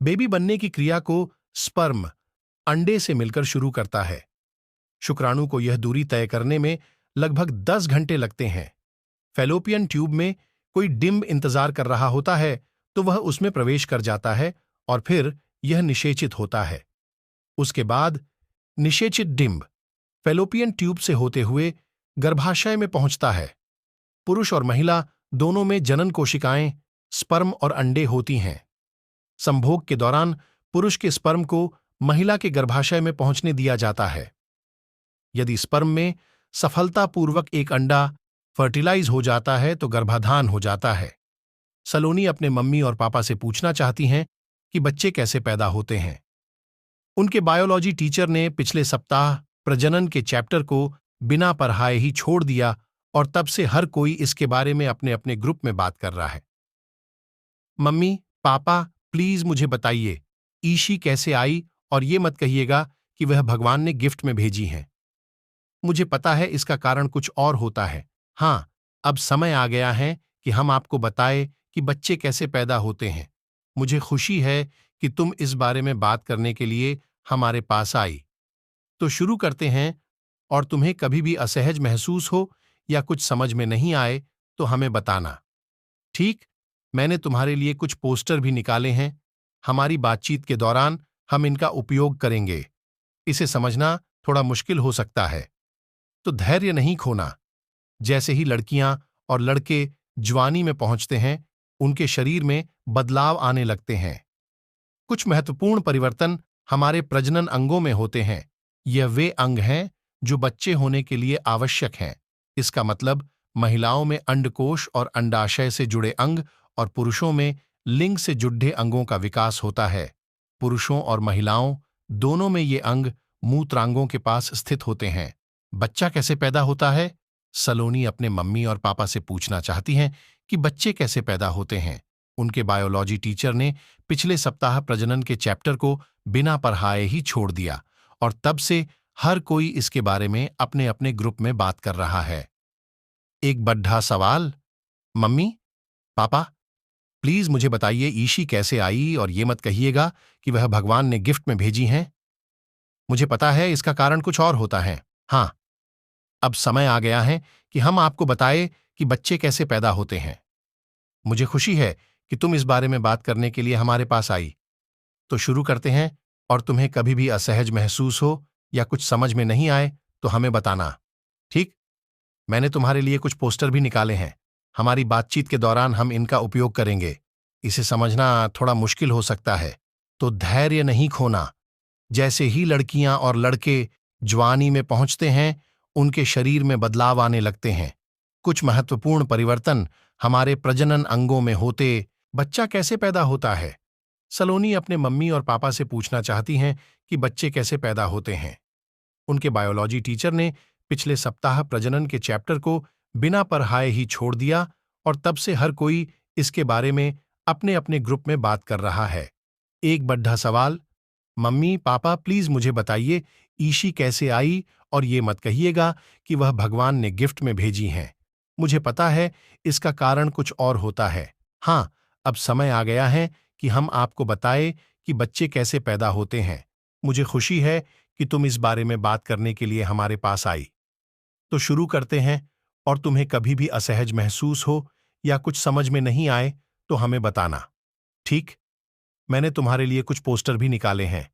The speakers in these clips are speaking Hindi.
बेबी बनने की क्रिया को स्पर्म अंडे से मिलकर शुरू करता है। शुक्राणु को यह दूरी तय करने में लगभग 10 घंटे लगते हैं। फैलोपियन ट्यूब में कोई डिंब इंतजार कर रहा होता है तो वह उसमें प्रवेश कर जाता है और फिर यह निषेचित होता है। उसके बाद निषेचित डिंब फैलोपियन ट्यूब से होते हुए गर्भाशय में पहुंचता है। पुरुष और महिला दोनों में जनन कोशिकाएं, स्पर्म और अंडे होती हैं। संभोग के दौरान पुरुष के स्पर्म को महिला के गर्भाशय में पहुंचने दिया जाता है। यदि स्पर्म में सफलतापूर्वक एक अंडा फर्टिलाइज हो जाता है तो गर्भाधान हो जाता है। सलोनी अपने मम्मी और पापा से पूछना चाहती हैं कि बच्चे कैसे पैदा होते हैं। उनके बायोलॉजी टीचर ने पिछले सप्ताह प्रजनन के चैप्टर को बिना पढ़ाए ही छोड़ दिया और तब से हर कोई इसके बारे में अपने अपने ग्रुप में बात कर रहा है। मम्मी, पापा, प्लीज मुझे बताइए, ईशी कैसे आई और ये मत कहिएगा कि वह भगवान ने गिफ्ट में भेजी हैं। मुझे पता है इसका कारण कुछ और होता है। हाँ, अब समय आ गया है कि हम आपको बताएं कि बच्चे कैसे पैदा होते हैं। मुझे खुशी है कि तुम इस बारे में बात करने के लिए हमारे पास आई। तो शुरू करते हैं, और तुम्हें कभी भी असहज महसूस हो या कुछ समझ में नहीं आए तो हमें बताना, ठीक? मैंने तुम्हारे लिए कुछ पोस्टर भी निकाले हैं। हमारी बातचीत के दौरान हम इनका उपयोग करेंगे। इसे समझना थोड़ा मुश्किल हो सकता है, तो धैर्य नहीं खोना। जैसे ही लड़कियां और लड़के जवानी में पहुंचते हैं, उनके शरीर में बदलाव आने लगते हैं। कुछ महत्वपूर्ण परिवर्तन हमारे प्रजनन अंगों में होते हैं। यह वे अंग हैं जो बच्चे होने के लिए आवश्यक हैं। इसका मतलब महिलाओं में अंडकोश और अंडाशय से जुड़े अंग और पुरुषों में लिंग से जुड़े अंगों का विकास होता है। पुरुषों और महिलाओं दोनों में ये अंग मूत्रांगों के पास स्थित होते हैं। बच्चा कैसे पैदा होता है? सलोनी अपने मम्मी और पापा से पूछना चाहती हैं कि बच्चे कैसे पैदा होते हैं। उनके बायोलॉजी टीचर ने पिछले सप्ताह प्रजनन के चैप्टर को बिना पढ़ाए ही छोड़ दिया और तब से हर कोई इसके बारे में अपने अपने ग्रुप में बात कर रहा है। एक बड्ढा सवाल। मम्मी, पापा, प्लीज मुझे बताइए, ईशी कैसे आई और ये मत कहिएगा कि वह भगवान ने गिफ्ट में भेजी हैं। मुझे पता है इसका कारण कुछ और होता है। हाँ, अब समय आ गया है कि हम आपको बताएं कि बच्चे कैसे पैदा होते हैं। मुझे खुशी है कि तुम इस बारे में बात करने के लिए हमारे पास आई। तो शुरू करते हैं, और तुम्हें कभी भी असहज महसूस हो या कुछ समझ में नहीं आए तो हमें बताना, ठीक? मैंने तुम्हारे लिए कुछ पोस्टर भी निकाले हैं। हमारी बातचीत के दौरान हम इनका उपयोग करेंगे। इसे समझना थोड़ा मुश्किल हो सकता है, तो धैर्य नहीं खोना। जैसे ही लड़कियां और लड़के जवानी में पहुंचते हैं, उनके शरीर में बदलाव आने लगते हैं। कुछ महत्वपूर्ण परिवर्तन हमारे प्रजनन अंगों में होते। बच्चा कैसे पैदा होता है? सलोनी अपने मम्मी और पापा से पूछना चाहती हैं कि बच्चे कैसे पैदा होते हैं। उनके बायोलॉजी टीचर ने पिछले सप्ताह प्रजनन के चैप्टर को बिना पढ़ाए ही छोड़ दिया और तब से हर कोई इसके बारे में अपने अपने ग्रुप में बात कर रहा है। एक बड्ढा सवाल। मम्मी, पापा, प्लीज मुझे बताइए, ईशी कैसे आई और ये मत कहिएगा कि वह भगवान ने गिफ्ट में भेजी हैं। मुझे पता है इसका कारण कुछ और होता है। हाँ, अब समय आ गया है कि हम आपको बताएं कि बच्चे कैसे पैदा होते हैं। मुझे खुशी है कि तुम इस बारे में बात करने के लिए हमारे पास आई। तो शुरू करते हैं, और तुम्हें कभी भी असहज महसूस हो या कुछ समझ में नहीं आए तो हमें बताना, ठीक? मैंने तुम्हारे लिए कुछ पोस्टर भी निकाले हैं।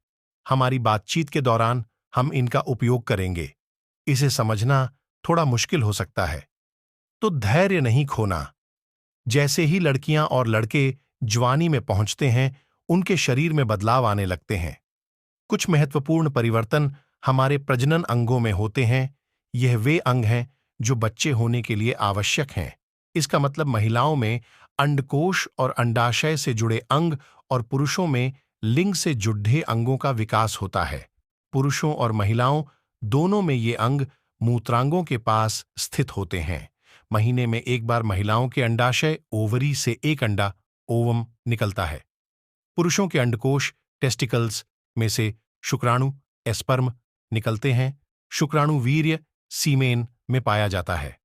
हमारी बातचीत के दौरान हम इनका उपयोग करेंगे। इसे समझना थोड़ा मुश्किल हो सकता है, तो धैर्य नहीं खोना। जैसे ही लड़कियां और लड़के जवानी में पहुंचते हैं, उनके शरीर में बदलाव आने लगते हैं। कुछ महत्वपूर्ण परिवर्तन हमारे प्रजनन अंगों में होते हैं। यह वे अंग हैं जो बच्चे होने के लिए आवश्यक हैं। इसका मतलब महिलाओं में अंडकोश और अंडाशय से जुड़े अंग और पुरुषों में लिंग से जुड़े अंगों का विकास होता है। पुरुषों और महिलाओं दोनों में ये अंग मूत्रांगों के पास स्थित होते हैं। महीने में एक बार महिलाओं के अंडाशय ओवरी से एक अंडा ओवम निकलता है। पुरुषों के अंडकोश टेस्टिकल्स में से शुक्राणु एस्पर्म निकलते हैं। शुक्राणु वीर्य सीमेन में पाया जाता है।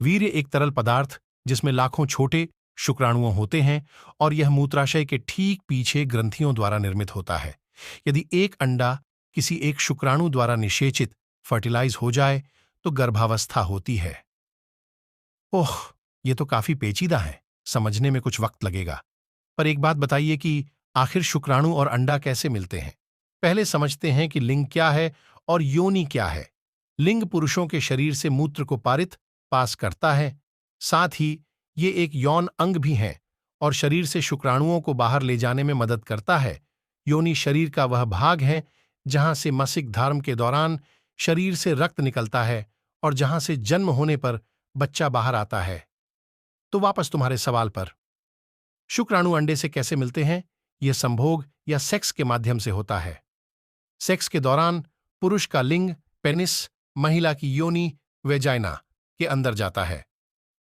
वीर्य एक तरल पदार्थ जिसमें लाखों छोटे शुक्राणुओं होते हैं और यह मूत्राशय के ठीक पीछे ग्रंथियों द्वारा निर्मित होता है। यदि एक अंडा किसी एक शुक्राणु द्वारा निषेचित फर्टिलाइज हो जाए तो गर्भावस्था होती है। ओह, ये तो काफी पेचीदा है, समझने में कुछ वक्त लगेगा। पर एक बात बताइए कि आखिर शुक्राणु और अंडा कैसे मिलते हैं। पहले समझते हैं कि लिंग क्या है और योनि क्या है। लिंग पुरुषों के शरीर से मूत्र को पास करता है, साथ ही ये एक यौन अंग भी है और शरीर से शुक्राणुओं को बाहर ले जाने में मदद करता है। योनि शरीर का वह भाग है जहां से मासिक धर्म के दौरान शरीर से रक्त निकलता है और जहां से जन्म होने पर बच्चा बाहर आता है। तो वापस तुम्हारे सवाल पर, शुक्राणु अंडे से कैसे मिलते हैं? यह संभोग या सेक्स के माध्यम से होता है। सेक्स के दौरान पुरुष का लिंग पेनिस महिला की योनि वेजाइना के अंदर जाता है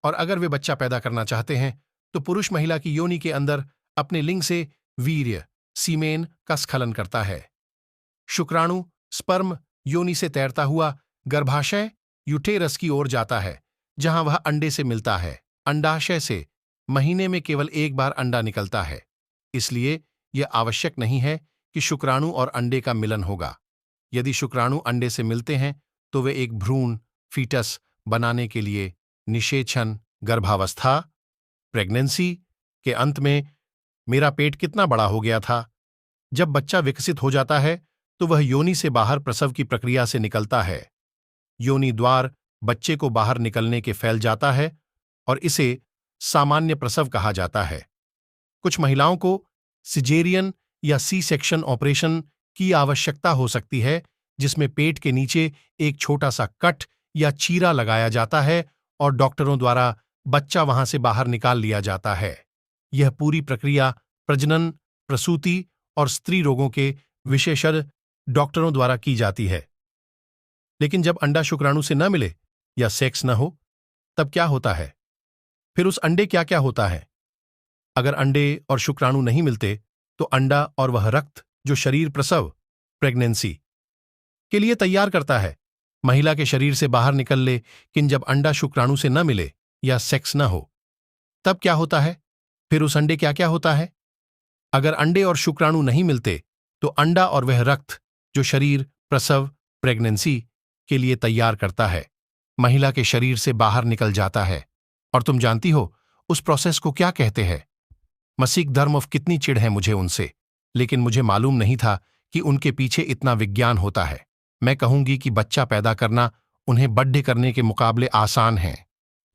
और अगर वे बच्चा पैदा करना चाहते हैं तो पुरुष महिला की योनि के अंदर अपने लिंग से वीर्य सीमेन का स्खलन करता है। शुक्राणु स्पर्म योनि से तैरता हुआ गर्भाशय यूटेरस की ओर जाता है जहां वह अंडे से मिलता है। अंडाशय से महीने में केवल एक बार अंडा निकलता है, इसलिए यह आवश्यक नहीं है कि शुक्राणु और अंडे का मिलन होगा। यदि शुक्राणु अंडे से मिलते हैं तो वे एक भ्रूण फीटस बनाने के लिए निषेचन गर्भावस्था प्रेगनेंसी के अंत में मेरा पेट कितना बड़ा हो गया था। जब बच्चा विकसित हो जाता है तो वह योनि से बाहर प्रसव की प्रक्रिया से निकलता है। योनि द्वार बच्चे को बाहर निकलने के फैल जाता है और इसे सामान्य प्रसव कहा जाता है। कुछ महिलाओं को सिजेरियन या सी सेक्शन ऑपरेशन की आवश्यकता हो सकती है जिसमें पेट के नीचे एक छोटा सा कट या चीरा लगाया जाता है और डॉक्टरों द्वारा बच्चा वहां से बाहर निकाल लिया जाता है। यह पूरी प्रक्रिया प्रजनन प्रसूति और स्त्री रोगों के विशेषज्ञ डॉक्टरों द्वारा की जाती है। लेकिन जब अंडा शुक्राणु से न मिले या सेक्स न हो तब क्या होता है? फिर उस अंडे क्या क्या होता है? अगर अंडे और शुक्राणु नहीं मिलते तो अंडा और वह रक्त जो शरीर प्रसव प्रेगनेंसी के लिए तैयार करता है महिला के शरीर से बाहर निकल ले। किंतु जब अंडा शुक्राणु से न मिले या सेक्स न हो तब क्या होता है? फिर उस अंडे क्या क्या होता है? अगर अंडे और शुक्राणु नहीं मिलते तो अंडा और वह रक्त जो शरीर प्रसव प्रेगनेंसी के लिए तैयार करता है महिला के शरीर से बाहर निकल जाता है। और तुम जानती हो उस प्रोसेस को क्या कहते हैं? मसीक धर्म ऑफ कितनी चिढ़ है मुझे उनसे, लेकिन मुझे मालूम नहीं था कि उनके पीछे इतना विज्ञान होता है। मैं कहूंगी कि बच्चा पैदा करना उन्हें बड्ढे करने के मुकाबले आसान है।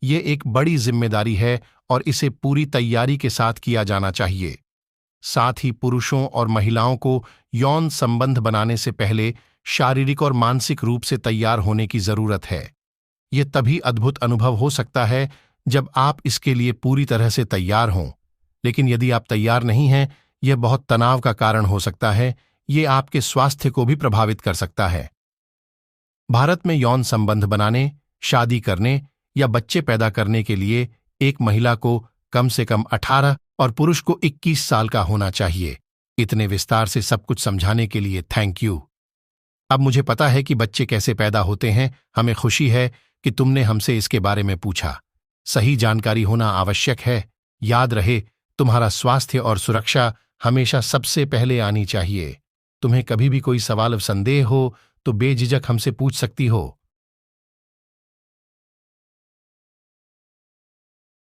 ये एक बड़ी जिम्मेदारी है और इसे पूरी तैयारी के साथ किया जाना चाहिए। साथ ही पुरुषों और महिलाओं को यौन संबंध बनाने से पहले शारीरिक और मानसिक रूप से तैयार होने की जरूरत है। यह तभी अद्भुत अनुभव हो सकता है जब आप इसके लिए पूरी तरह से तैयार हों। लेकिन यदि आप तैयार नहीं हैं, यह बहुत तनाव का कारण हो सकता है। ये आपके स्वास्थ्य को भी प्रभावित कर सकता है। भारत में यौन संबंध बनाने, शादी करने या बच्चे पैदा करने के लिए एक महिला को कम से कम 18 और पुरुष को 21 साल का होना चाहिए। इतने विस्तार से सब कुछ समझाने के लिए थैंक यू। अब मुझे पता है कि बच्चे कैसे पैदा होते हैं। हमें खुशी है कि तुमने हमसे इसके बारे में पूछा। सही जानकारी होना आवश्यक है। याद रहे, तुम्हारा स्वास्थ्य और सुरक्षा हमेशा सबसे पहले आनी चाहिए। तुम्हें कभी भी कोई सवाल संदेह हो तो बेझिझक हमसे पूछ सकती हो।